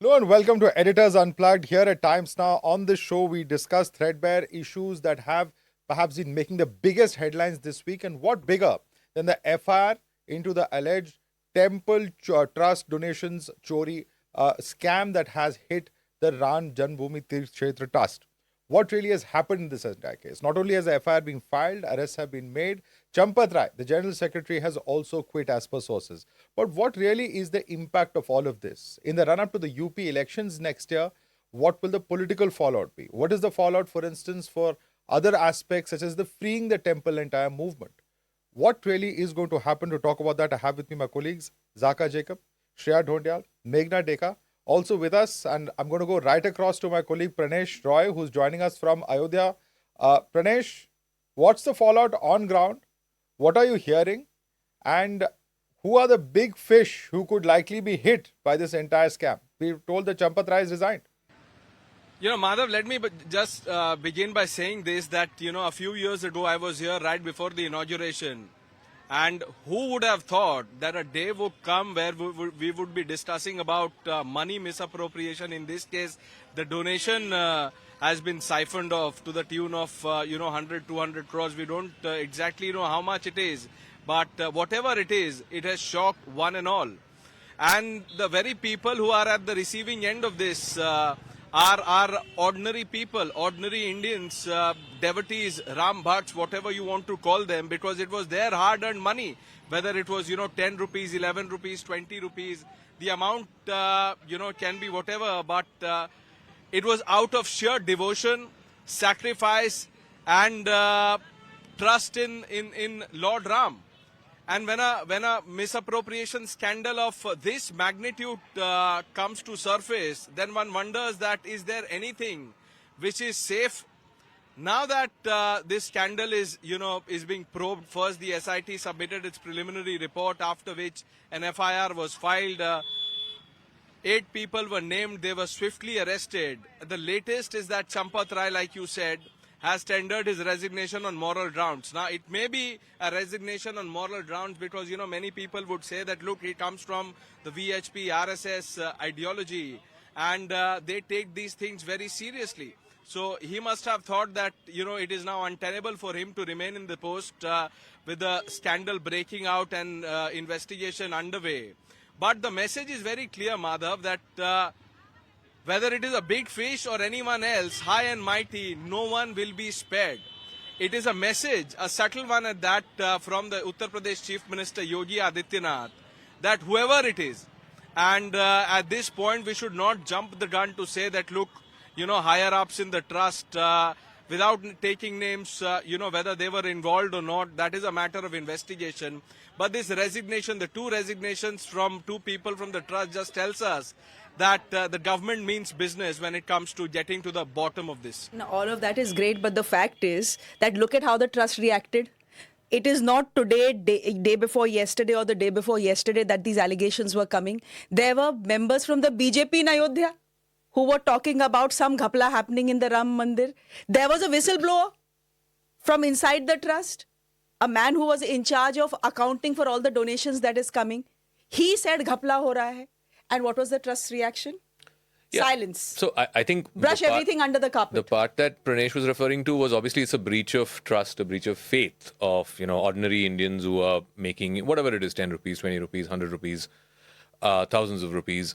Hello and welcome to Editors Unplugged. Here at Times Now, on this show, we discuss threadbare issues that have perhaps been making the biggest headlines this week. And what bigger than the FIR into the alleged temple trust donations chori scam that has hit the Ram Janmabhoomi Tirth Kshetra Trust? What really has happened in this entire case? Not only has the FIR been filed, arrests have been made, Champat Rai, the General Secretary, has also quit as per sources. But what really is the impact of all of this? In the run-up to the UP elections next year, what will the political fallout be? What is the fallout, for instance, for other aspects such as the freeing the temple entire movement? What really is going to happen? To talk about that, I have with me my colleagues, Zaka Jacob, Shreya Dhondial, Meghna Deka, also with us, and I'm going to go right across to my colleague Pranesh Roy, who's joining us from Ayodhya. Pranesh, what's the fallout on ground? What are you hearing? And who are the big fish who could likely be hit by this entire scam? We're told that Champat Rai is resigned. Madhav, let me just begin by saying this, that, a few years ago I was here right before the inauguration. And who would have thought that a day would come where we would be discussing about money misappropriation? In this case, the donation has been siphoned off to the tune of, 100, 200 crores. We don't exactly know how much it is. But whatever it is, it has shocked one and all. And the very people who are at the receiving end of this are ordinary people, ordinary Indians, devotees, Ram Bhatts, whatever you want to call them, because it was their hard-earned money, whether it was, 10 rupees, 11 rupees, 20 rupees. The amount, can be whatever, but it was out of sheer devotion, sacrifice, and trust in Lord Ram. And when a misappropriation scandal of this magnitude comes to surface, then one wonders that is there anything which is safe? Now that this scandal is being probed, first the SIT submitted its preliminary report, after which an FIR was filed. 8 people were named, they were swiftly arrested. The latest is that Champat Rai, like you said, has tendered his resignation on moral grounds. Now, it may be a resignation on moral grounds because, many people would say that, look, he comes from the VHP, RSS ideology, and they take these things very seriously. So he must have thought that, it is now untenable for him to remain in the post with the scandal breaking out and investigation underway. But the message is very clear, Madhav, that whether it is a big fish or anyone else, high and mighty, no one will be spared. It is a message, a subtle one at that, from the Uttar Pradesh Chief Minister Yogi Adityanath, that whoever it is, and at this point we should not jump the gun to say that, look, higher ups in the trust, without taking names, whether they were involved or not, that is a matter of investigation. But this resignation, the 2 resignations from 2 people from the trust, just tells us that the government means business when it comes to getting to the bottom of this. Now, all of that is great, but the fact is that look at how the trust reacted. It is not today, day before yesterday or the day before yesterday that these allegations were coming. There were members from the BJP in Ayodhya who were talking about some ghapla happening in the Ram Mandir. There was a whistleblower from inside the trust, a man who was in charge of accounting for all the donations that is coming. He said ghapla ho raha hai. And what was the trust's reaction? Yeah. Silence. So I think brush everything under the carpet. The part that Pranesh was referring to was obviously it's a breach of trust, a breach of faith of ordinary Indians who are making whatever it is, 10 rupees, 20 rupees, 100 rupees, thousands of rupees.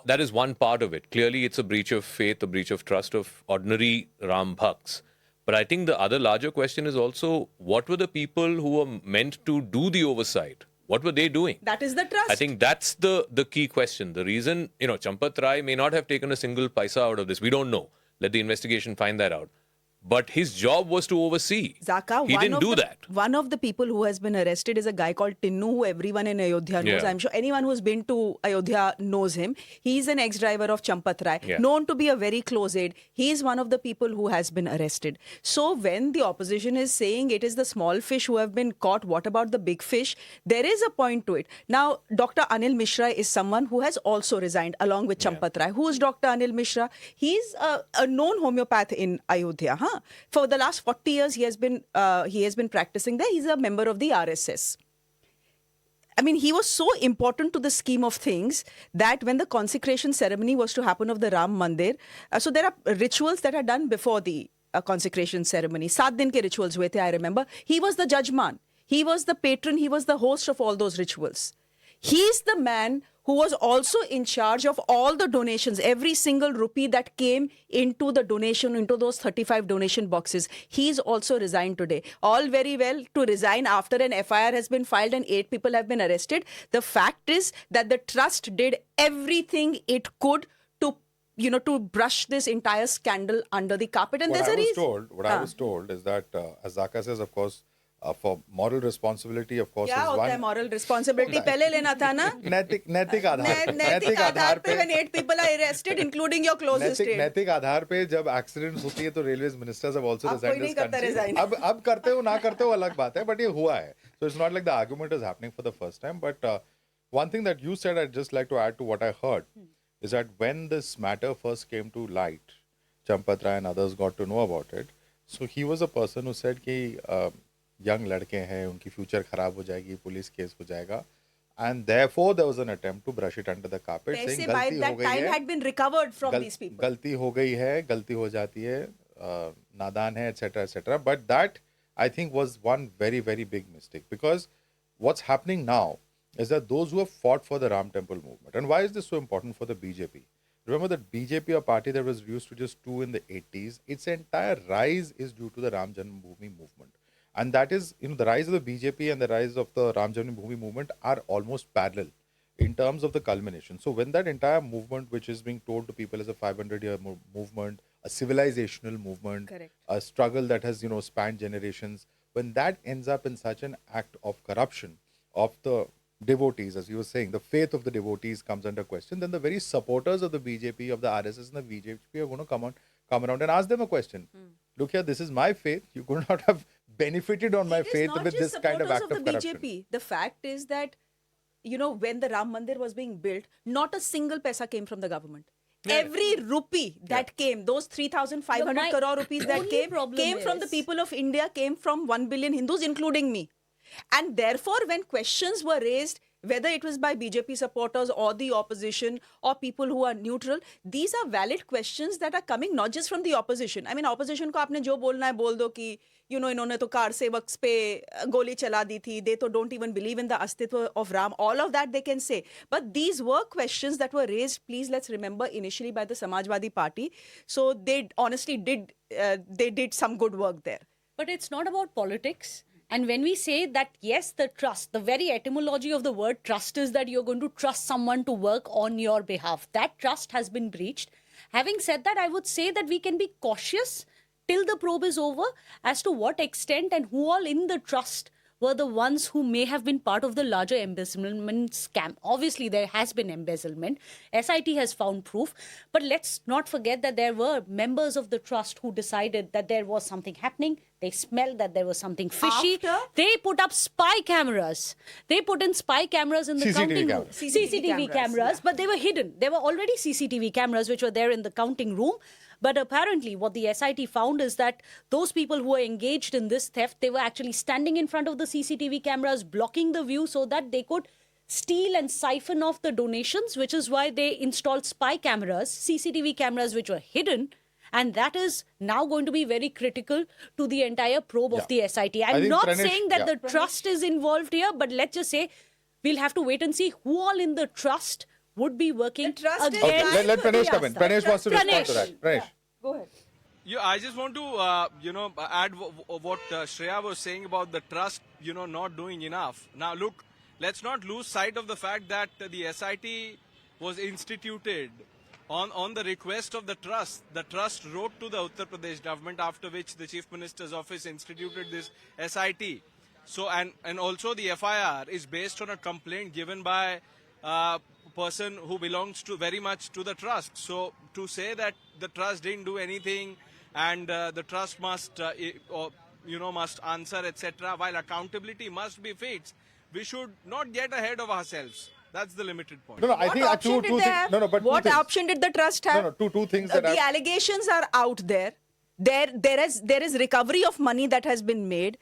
That is one part of it. Clearly, it's a breach of faith, a breach of trust of ordinary Ram Bhakts. But I think the other larger question is also, what were the people who were meant to do the oversight? What were they doing? That is the trust. I think that's the key question. The reason, Champat Rai may not have taken a single paisa out of this. We don't know. Let the investigation find that out. But his job was to oversee. Zaka, he didn't do that. One of the people who has been arrested is a guy called Tinnu, who everyone in Ayodhya knows. Yeah. I'm sure anyone who's been to Ayodhya knows him. He's an ex-driver of Champat Rai, known to be a very close aide. He is one of the people who has been arrested. So when the opposition is saying it is the small fish who have been caught, what about the big fish? There is a point to it. Now, Dr. Anil Mishra is someone who has also resigned along with Champat Rai. Who is Dr. Anil Mishra? He's a known homeopath in Ayodhya. For the last 40 years, he has been practicing there. He's a member of the RSS. I mean, he was so important to the scheme of things that when the consecration ceremony was to happen of the Ram Mandir, so there are rituals that are done before the consecration ceremony. 7 din ke rituals hue the, I remember. He was the judgeman. He was the patron. He was the host of all those rituals. He's the man who was also in charge of all the donations, every single rupee that came into the donation, into those 35 donation boxes. He's also resigned today. All very well to resign after an FIR has been filed and 8 people have been arrested. The fact is that the trust did everything it could to, to brush this entire scandal under the carpet. And there's a reason. What I was told is that, as Zaka says, of course, for moral responsibility, of course, क्या is होता one. है moral responsibility पहले लेना था ना नैतिक आधार पे नैतिक आधार पे when 8 people are arrested including your closest aide. नैतिक आधार पे जब एक्सीडेंट्स होती है तो रेलवेज मिनिस्टर्स हैव आल्सो अब कोई रिजाइंड नहीं दिस करता कंट्री resign. अब करते हो ना करते हो अलग बात है बट ये हुआ है so it's not like the argument is happening for the first time but one thing that you said I'd just like to add to what I heard is that when this matter first came to light Champat Rai and others got to know about it so he was a person who said कि young लड़के हैं उनकी future खराब हो जाएगी police case हो जाएगा and therefore there was an attempt to brush it under the carpet saying पैसे by गलती हो that गई time है had been recovered from these people. गलती हो गई है गलती हो जाती है नादान है etc but that I think was one very very big mistake because what's happening now is that those who have fought for the Ram Temple movement and why is this so important for the BJP? Remember that BJP, a party that was used to just 2 in the 80s, its entire rise is due to the Ram Janmabhoomi movement. And that is, the rise of the BJP and the rise of the Ram Janmabhoomi movement are almost parallel in terms of the culmination. So when that entire movement, which is being told to people as a 500-year movement, a civilizational movement, Correct. a struggle that has, spanned generations, when that ends up in such an act of corruption of the devotees, as you were saying, the faith of the devotees comes under question, then the very supporters of the BJP, of the RSS and the BJP are going to come around and ask them a question. Look here, this is my faith. You could not have benefited on my It is faith not with just this kind of supporters act of the corruption. BJP. The fact is that, when the Ram Mandir was being built, not a single paisa came from the government. Every rupee that came, those 3,500 My crore rupees that only came problem from the is- people of India, came from 1 billion Hindus, including me. And therefore, when questions were raised, whether it was by BJP supporters or the opposition or people who are neutral, these are valid questions that are coming not just from the opposition. I mean, opposition को आपने जो बोलना है बोल दो कि इन्होंने तो कार सेवक पे गोली चला दी थी. They तो don't even believe in the astitva of Ram. All of that they can say. But these were questions that were raised, please let's remember, initially by the Samajwadi Party. So they honestly did some good work there. But it's not about politics. And when we say that, yes, the trust, the very etymology of the word trust is that you're going to trust someone to work on your behalf. That trust has been breached. Having said that, I would say that we can be cautious till the probe is over as to what extent and who all in the trust were the ones who may have been part of the larger embezzlement scam. Obviously, there has been embezzlement. SIT has found proof. But let's not forget that there were members of the trust who decided that there was something happening. They smelled that there was something fishy. After? They put up spy cameras. They put in spy cameras in the CCTV counting room. cameras. CCTV cameras, yeah. but they were hidden. There were already CCTV cameras which were there in the counting room. But apparently, what the SIT found is that those people who were engaged in this theft, they were actually standing in front of the CCTV cameras, blocking the view so that they could steal and siphon off the donations, which is why they installed spy cameras, CCTV cameras which were hidden. And that is now going to be very critical to the entire probe of the SIT. I I'm think not Pranesh- saying that yeah. the trust is involved here, but let's just say we'll have to wait and see who all in the trust would be working The trust is against Okay, let Pranesh come in. Priyasa. Pranesh wants to respond to Pranesh. that. Pranesh. Go ahead. Yeah, I just want to, add what Shreya was saying about the trust, not doing enough. Now, look, let's not lose sight of the fact that the SIT was instituted on the request of the trust. The trust wrote to the Uttar Pradesh government, after which the Chief Minister's office instituted this SIT. So, and also the FIR is based on a complaint given by a person who belongs to very much to the trust. So, to say that the trust didn't do anything and the trust must, must answer, etc., while accountability must be fixed, we should not get ahead of ourselves. That's the limited point. No, I What think option two did things. they have? No, but two What things. option did the trust have? No, two things that the allegations are out there. There is recovery of money that has been made.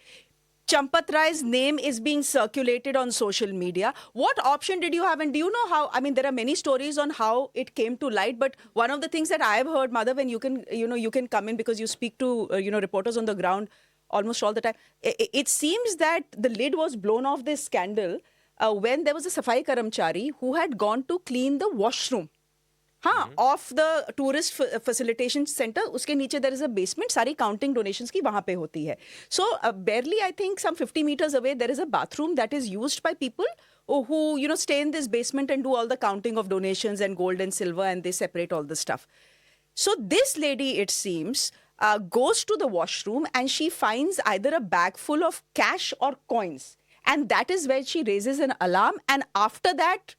Champat Rai's name is being circulated on social media. What option did you have? And do you know how? I mean, there are many stories on how it came to light. But one of the things that I've heard, Madhav, and you can come in because you speak to reporters on the ground almost all the time. It seems that the lid was blown off this scandal when there was a Safai Karamchari who had gone to clean the washroom. हाँ, of the tourist facilitation centre उसके नीचे there is a basement, सारी counting donations की वहां पे होती है. सो barely I think some 50 meters away there is a bathroom that is used by people who stay in this basement and do all the counting of donations and gold and silver, and they separate all the stuff. So this lady, it seems, goes to the washroom and she finds either a bag full of cash or coins, and that is where she raises an alarm. And after that,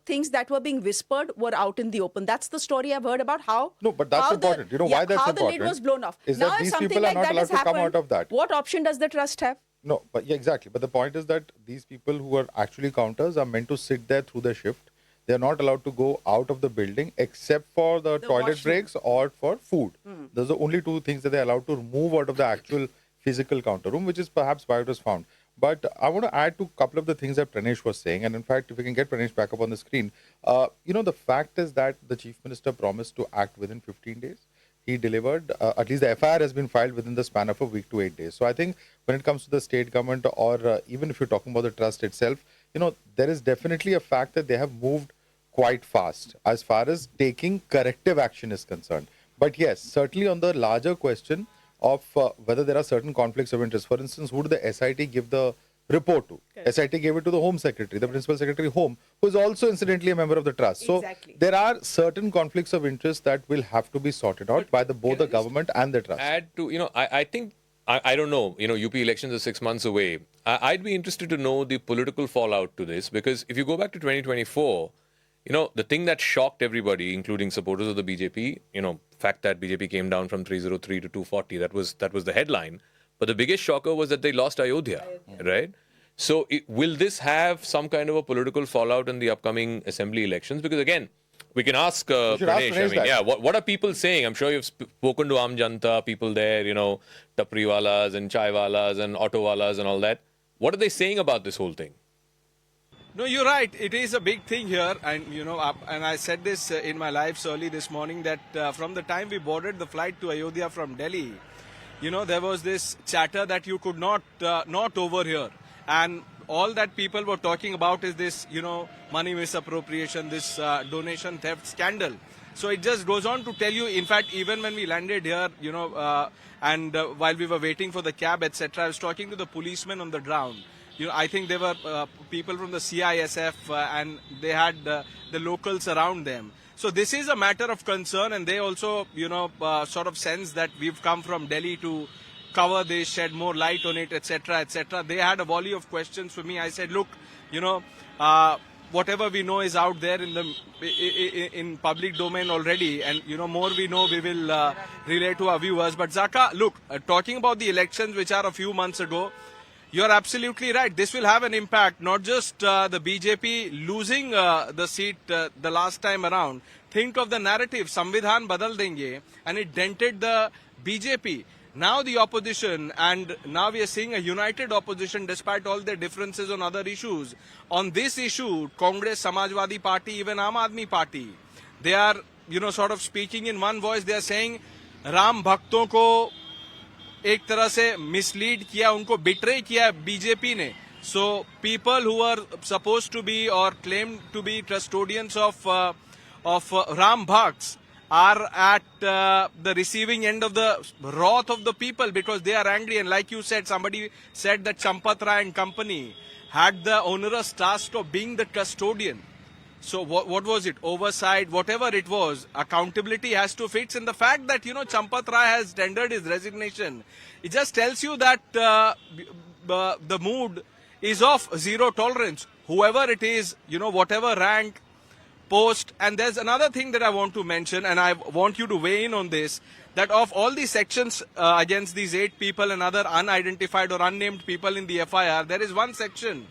things that were being whispered were out in the open. That's the story I've heard about how. No, but that's important. You know why that's how important? How the lid was blown off. Is now, that if these something people are like not that allowed has to come happened, out of that. what option does the trust have? No, but yeah, exactly. But the point is that these people who are actually counters are meant to sit there through the shift. They are not allowed to go out of the building except for the toilet washroom. breaks or for food. Those are the only two things that they're allowed to remove out of the actual physical counter room, which is perhaps why it was found. But I want to add to a couple of the things that Pranesh was saying. And in fact, if we can get Pranesh back up on the screen, the fact is that the Chief Minister promised to act within 15 days. He delivered, at least the FIR has been filed within the span of a week to 8 days. So I think when it comes to the state government, or even if you're talking about the trust itself, there is definitely a fact that they have moved quite fast as far as taking corrective action is concerned. But yes, certainly on the larger question of whether there are certain conflicts of interest. For instance, who did the SIT give the report to? Correct. SIT gave it to the Home Secretary, the Principal Secretary Home, who is also incidentally a member of the trust. Exactly. So there are certain conflicts of interest that will have to be sorted out by both the government and the trust. Add to, I think, I don't know, UP elections are 6 months away. I'd be interested to know the political fallout to this, because if you go back to 2024, the thing that shocked everybody, including supporters of the BJP, fact that BJP came down from 303 to 240, that was the headline. But the biggest shocker was that they lost Ayodhya, right? So will this have some kind of a political fallout in the upcoming assembly elections? Because again, we can ask Pranesh. What are people saying? I'm sure you've spoken to Aam Janta, people there, Tapriwalas and Chaiwalas and Autowalas and all that. What are they saying about this whole thing? No, you're right. It is a big thing here. And, and I said this in my lives early this morning that from the time we boarded the flight to Ayodhya from Delhi, there was this chatter that you could not overhear. And all that people were talking about is this, money misappropriation, this donation theft scandal. So it just goes on to tell you, in fact, even when we landed here, and while we were waiting for the cab, etc., I was talking to the policemen on the ground. I think there were people from the CISF and they had the locals around them. So this is a matter of concern, and they also, sort of sense that we've come from Delhi to cover this, shed more light on it, etc., etc. They had a volley of questions for me. I said, look, whatever we know is out there in public domain already, and more we know, we will relay to our viewers. But Zaka, look, talking about the elections which are a few months ago, you're absolutely right. This will have an impact, not just the BJP losing the seat the last time around. Think of the narrative, Samvidhan badal denge, and it dented the BJP. Now the opposition, and now we are seeing a united opposition despite all their differences on other issues. On this issue, Congress, Samajwadi Party, even Aam Aadmi Party, they are, sort of speaking in one voice. They are saying, Ram Bhakton ko एक तरह से mislead किया, उनको betray किया BJP ने. So people who are supposed to be or claimed to be custodians of Ram Bhakts are at the receiving end of the wrath of the people because they are angry. And like you said, somebody said that Champat Rai and company had the onerous task of being the custodian. So what was it? Oversight, whatever it was, accountability has to fit. And the fact that, Champat Rai has tendered his resignation, it just tells you that the mood is of zero tolerance. Whoever it is, whatever rank, post. And there's another thing that I want to mention, and I want you to weigh in on this, that of all the sections against these 8 people and other unidentified or unnamed people in the FIR, there is one section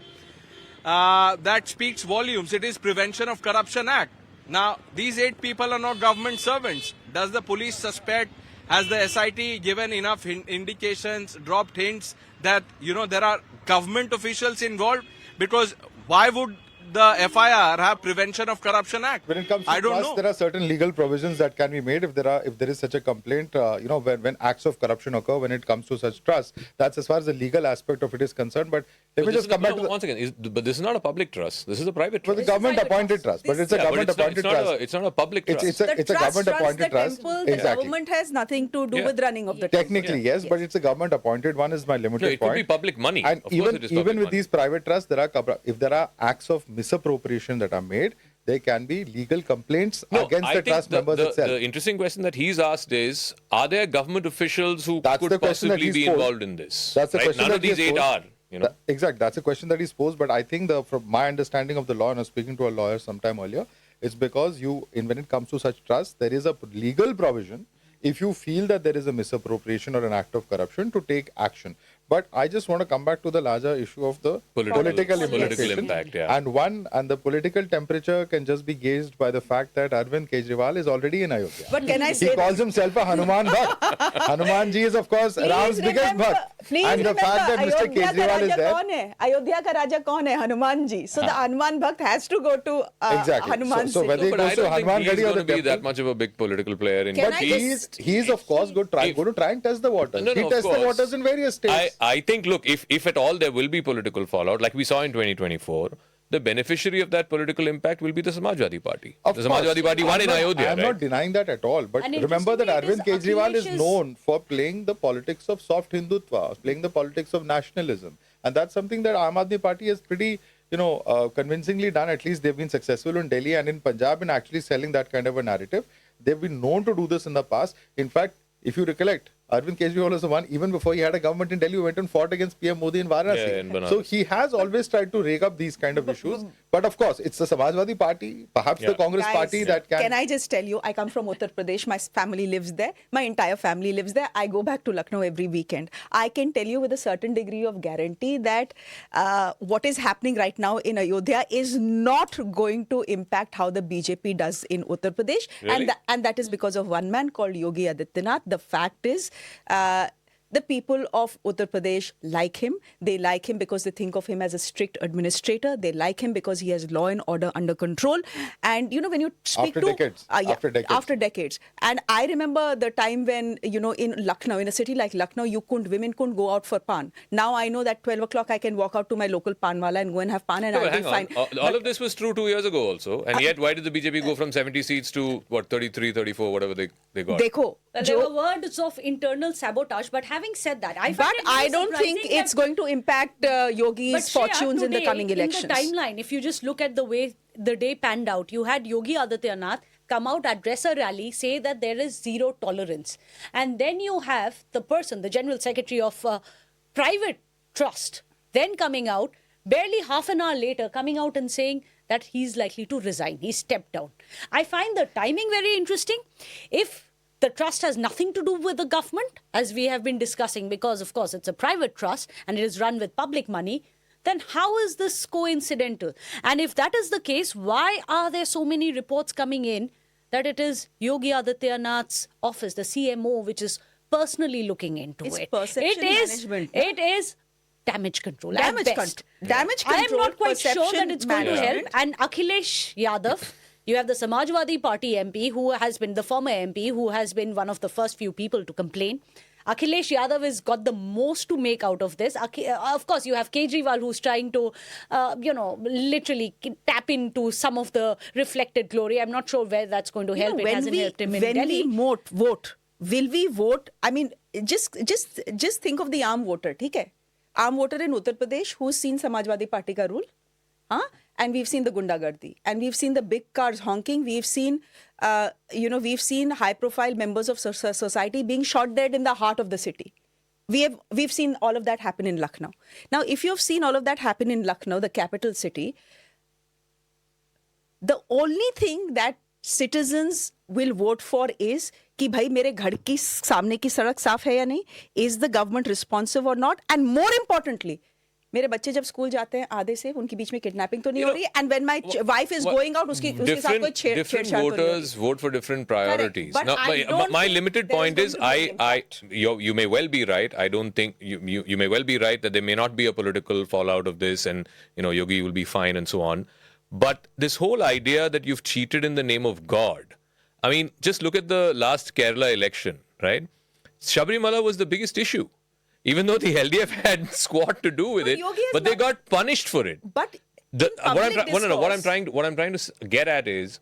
that speaks volumes. It is Prevention of Corruption Act. Now, these 8 people are not government servants. Does the police suspect Has the SIT given enough indications, dropped hints that, there are government officials involved? Because why would the FIR have Prevention of Corruption Act? When it comes to I don't trust, know. there are certain legal provisions that can be made if there is such a complaint. When acts of corruption occur, when it comes to such trust, that's as far as the legal aspect of it is concerned. But let me just come back to once again. But this is not a public trust. This is a private the trust. government appointed trust. But it's a government appointed trust. It's not a public trust. It's a The trust government runs appointed the trust. temple. The Exactly. government has nothing to do Yeah. with running of the temple. Technically, yes, but it's a government appointed one. Is my limited No, it point. could be public money. And Of course it is public even with money. these private trusts, if there are acts of misappropriation that are made, there can be legal complaints against I the think trust members itself. The interesting question that he's asked is, are there government officials who That's the could question that possibly he's be posed. involved in this? That's the right? question None that of these he has 8 posed. are. Exactly. That's a question that he's posed. But I think from my understanding of the law, and I was speaking to a lawyer sometime earlier, it's because when it comes to such trust, there is a legal provision if you feel that there is a misappropriation or an act of corruption to take action. But I just want to come back to the larger issue of the political implication. impact, yeah. And the political temperature can just be gauged by the fact that Arvind Kejriwal is already in Ayodhya. But can I He say calls himself a Hanuman Bhakt. Hanuman ji is, of course, Ram's biggest Bhakt. Please And the fact that Mr. Ayodhya ka Kejriwal is Raja there. kaun hai? Ayodhya ka Raja kaun hai? Hanuman ji. So the Hanuman Bhakt has to go to Exactly. Hanuman So city. whether he But goes I to don't Hanuman think he's Gadi or going the to be that temple. much of a big political player in Can but I he's- just- He's of course going to try and test the waters. No, He of tests the course. waters in various states. I think, look, if at all there will be political fallout, like we saw in 2024, the beneficiary of that political impact will be the Samajwadi Party. Of The course. Samajwadi Party won in Ayodhya, I'm right? not denying that at all. But And remember that interestingly, Arvind it is Kejriwal is Akhilesh's- known for playing the politics of soft Hindutva, playing the politics of nationalism. And that's something that Aam Aadmi Party has pretty, convincingly done. At least they've been successful in Delhi and in Punjab in actually selling that kind of a narrative. They've been known to do this in the past. In fact, if you recollect, Arvind Kejriwal was the one, even before he had a government in Delhi, who went and fought against PM Modi in Varanasi. Yeah, in Banaras. So he has always tried to rake up these kind of issues. But of course, it's the Samajwadi Party, perhaps the Congress Guys, Party that can... I just tell you, I come from Uttar Pradesh. My family lives there. My entire family lives there. I go back to Lucknow every weekend. I can tell you with a certain degree of guarantee that what is happening right now in Ayodhya is not going to impact how the BJP does in Uttar Pradesh. Really? And that is because of one man called Yogi Adityanath. The fact is... the people of Uttar Pradesh like him. They like him because they think of him as a strict administrator. They like him because he has law and order under control. And, when you speak After decades. After decades. And I remember the time when, in Lucknow, in a city like Lucknow, women couldn't go out for pan. Now I know that 12 o'clock I can walk out to my local panwala and go and have pan and No, I'll but be hang fine. on. All of this was true 2 years ago also. And yet, why did the BJP go from 70 seats to, 33, 34, whatever they got? Dekho, Well, there were words of internal sabotage, but having said that, I find it very I don't think surprising it's that- going to impact Yogi's But Shreya, fortunes in the today, coming elections. In the timeline, if you just look at the way the day panned out, you had Yogi Adityanath come out, address a rally, say that there is zero tolerance. And then you have the person, the General Secretary of Private Trust, then coming out, barely half an hour later, coming out and saying that he's likely to resign. He stepped down. I find the timing very interesting. If the trust has nothing to do with the government, as we have been discussing, because, of course, it's a private trust and it is run with public money, then how is this coincidental? And if that is the case, why are there so many reports coming in that it is Yogi Adityanath's office, the CMO, which is personally looking into It's it? perception management. It is damage control. Damage at best. control. Damage I am control, not quite sure that perception it's going to help. management. And Akhilesh Yadav, you have the Samajwadi Party MP, who has been the former MP, who has been one of the first few people to complain. Akhilesh Yadav has got the most to make out of this. Of course, you have Kejriwal, who's trying to, literally tap into some of the reflected glory. I'm not sure where that's going to help. It hasn't helped him in Delhi. When we vote, will we vote? I mean, just think of the arm voter, ठीक है? Arm voter in Uttar Pradesh who's seen Samajwadi Party ka rule, and we've seen the gundagardi, and we've seen the big cars honking. We've seen, we've seen high-profile members of society being shot dead in the heart of the city. We've seen all of that happen in Lucknow. Now, if you've seen all of that happen in Lucknow, the capital city, the only thing that citizens will vote for is कि भाई मेरे घर की सामने की सड़क साफ है या नहीं? Is the government responsive or not? And more importantly, मेरे बच्चे जब स्कूल जाते हैं आधे से उनके बीच में किडनैपिंग तो नहीं हो रही, and when my wife is going out उसके साथ कोई different छेड़छाड़ तो नहीं हो रही। voters vote for different priorities. But Now, I don't my think limited there is point going is, to be an impact. you may well be right. I don't think you may well be right that there may not be a political fallout of this, and Yogi will be fine and so on. But this whole idea that you've cheated in the name of God, I mean, just look at the last Kerala election, right? Sabrimala was the biggest issue. Even though the LDF had squat to do with But it, Yogi has but they not- got punished for it. But The, in public what I'm discourse- trying to get at is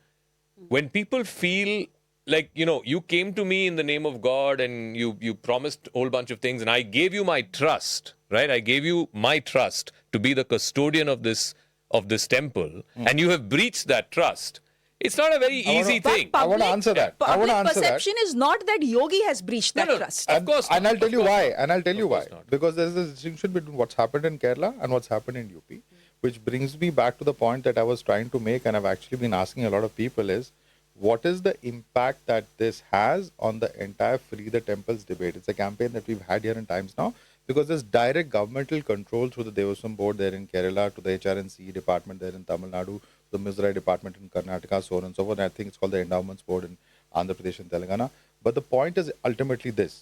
when people feel like you came to me in the name of God and you promised a whole bunch of things and I gave you my trust, right? I gave you my trust to be the custodian of this temple, and you have breached that trust. It's not a very easy But thing. I wanna answer that. I wanna Public answer that. perception is not that Yogi has breached that No, trust. Of course And not. I'll tell Of you course why. not. And I'll tell you Of why. course not. Because there's a distinction between what's happened in Kerala and what's happened in UP, which brings me back to the point that I was trying to make, and I've actually been asking a lot of people is, what is the impact that this has on the entire Free the Temples debate? It's a campaign that we've had here in Times Now, because there's direct governmental control through the Devaswam board there in Kerala, to the HRNC department there in Tamil Nadu, the Mizrai department in Karnataka, so on and so forth. And I think it's called the Endowments Board in Andhra Pradesh and Telangana. But the point is ultimately this.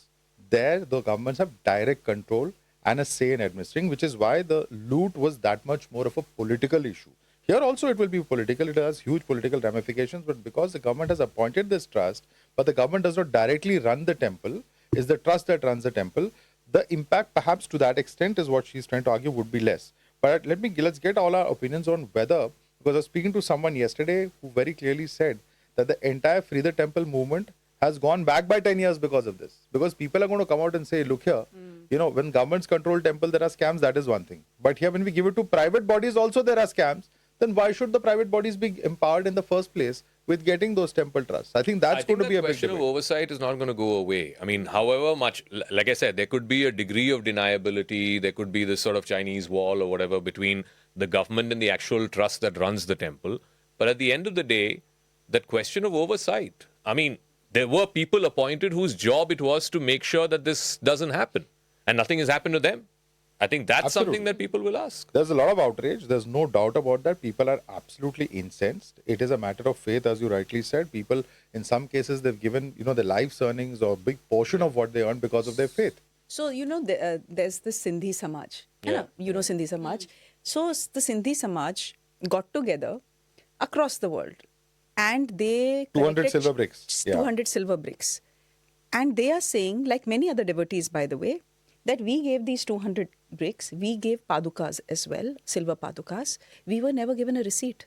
There, the governments have direct control and a say in administering, which is why the loot was that much more of a political issue. Here also it will be political. It has huge political ramifications, but because the government has appointed this trust, but the government does not directly run the temple, is the trust that runs the temple, the impact perhaps to that extent is what she's trying to argue would be less. But let's get all our opinions on whether, because I was speaking to someone yesterday who very clearly said that the entire Free the Temple movement has gone back by 10 years because of this. Because people are going to come out and say, look here, when governments control temple, there are scams, that is one thing. But here, when we give it to private bodies, also there are scams. Then why should the private bodies be empowered in the first place with getting those temple trusts? I think that's going to be a the big question debate. of oversight is not going to go away. I mean, however much, like I said, there could be a degree of deniability. There could be this sort of Chinese wall or whatever between the government and the actual trust that runs the temple. But at the end of the day, that question of oversight, I mean, there were people appointed whose job it was to make sure that this doesn't happen. And nothing has happened to them. I think that's Absolutely. something that people will ask. There's a lot of outrage. There's no doubt about that. People are absolutely incensed. It is a matter of faith, as you rightly said. People, in some cases, they've given, their life's earnings or a big portion of what they earn because of their faith. So, there's the Sindhi Samaj. Yeah. Sindhi Samaj. So, the Sindhi Samaj got together across the world and they 200 collected silver bricks. Yeah. 200 silver bricks. And they are saying, like many other devotees, by the way, that we gave these 200 bricks, we gave padukas as well, silver padukas. We were never given a receipt.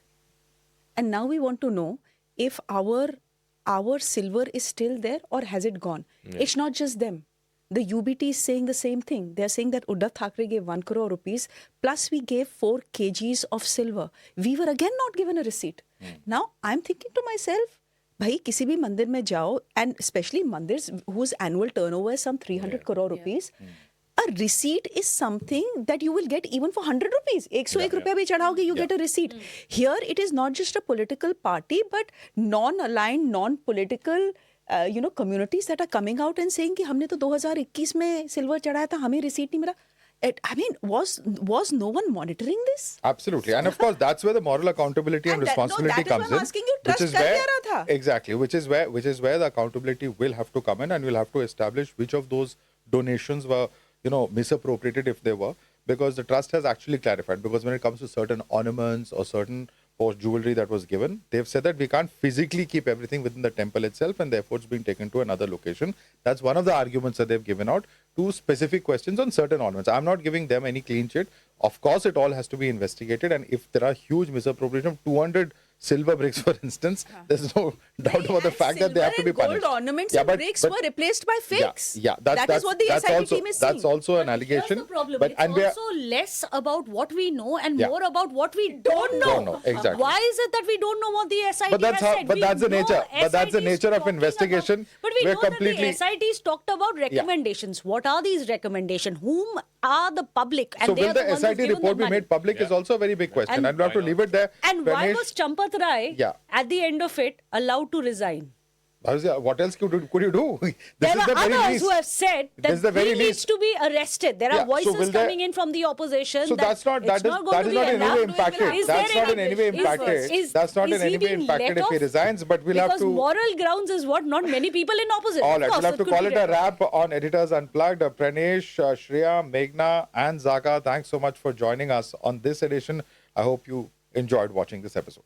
And now we want to know if our silver is still there or has it gone. It's not just them. The UBT is saying the same thing. They're saying that Uddhav Thackeray gave 1 crore rupees, plus we gave 4 kgs of silver. We were again not given a receipt. Now, I'm thinking to myself, भाई किसी भी मंदिर में जाओ, and especially mandirs whose annual turnover is some 300 crore rupees, a receipt is something that you will get even for 100 rupees. 101 रुपया भी चढ़ाओगे, you get a receipt. Here, it is not just a political party, but non-aligned, non-political communities that are coming out and saying कि हमने तो 2021 में silver चढ़ाया था, हमें receipt नहीं मिला. I mean, was no one monitoring this? Absolutely. And of course, that's where the moral accountability and And that- no, responsibility that is why comes I'm in. asking you, trust kar diya raha tha. Exactly, which is where the accountability will have to come in, and we'll have to establish which of those donations were, misappropriated if they were, because the trust has actually clarified. Because when it comes to certain ornaments or certain jewelry that was given, they've said that we can't physically keep everything within the temple itself, and therefore it's being taken to another location. That's one of the arguments that they've given out. 2 specific questions on certain ornaments. I'm not giving them any clean sheet. Of course, it all has to be investigated, and if there are huge misappropriation of 200 silver bricks, for instance, there's no doubt about the fact that they have to be punished. Gold ornaments and bricks were replaced by fakes. Yeah, that is what the that's SIT also, team is saying. That's also an Here's allegation. the problem. But It's we are, also less about what we know and Yeah. more about what we don't know. Don't know, exactly. Why is it that we don't know what the SIT But that's has how- said? but We that's the know nature. But that's the SIT is nature of talking investigation. About, but we We're know completely- that the SIT's talked about recommendations. What are these recommendations? Whom are the public? And so they will are the ones SIT who've given report the be money. made public is also a very big question. And we have to leave it there. And why Pranesh, was Champat Rai Yeah. at the end of it allowed to resign? What else could you do? This There is are the very others least. who have said This that is the very he needs least. to be arrested. There Yeah, are so will voices there- coming in from the opposition. So that's not that is going that to is be not in any way allowed. impacted. Is That's there not in any way impacted. That's not in he any way being impacted let if he off? resigns. But we'll have Because to. moral grounds is what not many people in opposition. All Of right, course, we'll have to could call be it a let off. wrap on Editors Unplugged. Pranesh, Shreya, Meghna, and Zaga, thanks so much for joining us on this edition. I hope you enjoyed watching this episode.